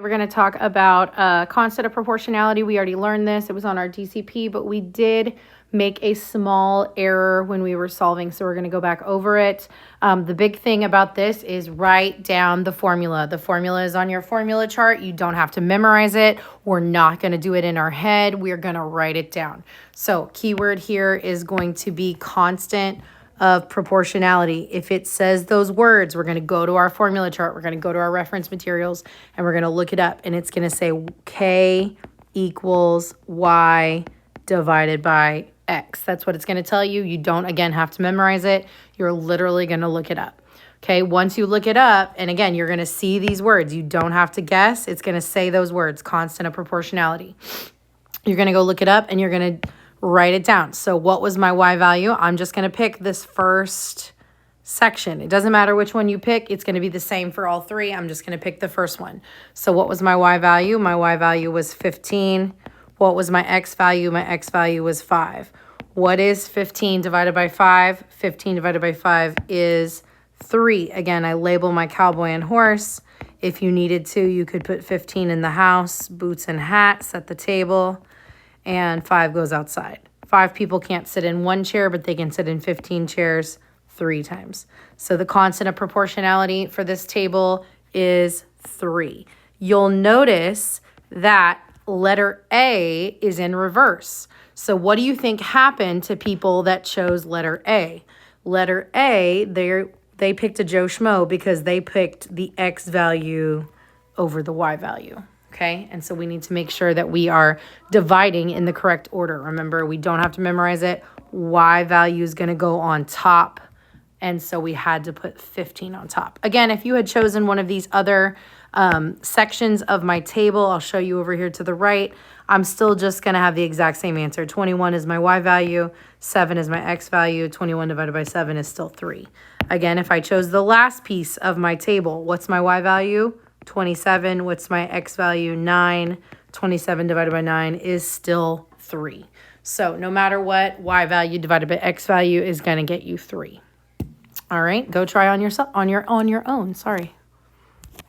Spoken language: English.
We're going to talk about constant of proportionality. We already learned this. It was on our DCP, but we did make a small error when we were solving, so we're going to go back over it. The big thing about this is write down the formula. The formula is on your formula chart. You don't have to memorize it. We're not going to do it in our head. We're going to write it down. So keyword here is going to be constant of proportionality. If it says those words, we're going to go to our formula chart. We're going to go to our reference materials and we're going to look it up. And it's going to say K equals Y divided by X. That's what it's going to tell you. You don't, again, have to memorize it. You're literally going to look it up. Okay, once you look it up, and again, you're going to see these words. You don't have to guess. It's going to say those words, constant of proportionality. You're going to go look it up and you're going to write it down. So what was my Y value? I'm just going to pick this first section. It doesn't matter which one you pick. It's going to be the same for all three. I'm just going to pick the first one. So what was my Y value? My Y value was 15. What was my X value? My X value was 5. What is 15 divided by 5? 15 divided by 5 is 3. Again, I label my cowboy and horse. If you needed to, you could put 15 in the house, boots and hats at the table, and 5 goes outside. 5 people can't sit in one chair, but they can sit in 15 chairs 3 times. So the constant of proportionality for this table is 3. You'll notice that letter A is in reverse. So what do you think happened to people that chose letter A? Letter A, they picked a Joe Schmo because they picked the X value over the Y value. Okay, and so we need to make sure that we are dividing in the correct order. Remember, we don't have to memorize it. Y value is going to go on top, and so we had to put 15 on top. Again, if you had chosen one of these other sections of my table, I'll show you over here to the right, I'm still just going to have the exact same answer. 21 is my Y value, 7 is my X value, 21 divided by 7 is still 3. Again, if I chose the last piece of my table, what's my Y value? 27. What's my X value? 9. 27 divided by 9 is still 3. So no matter what, Y value divided by X value is going to get you 3. All right, go try on your own. Sorry.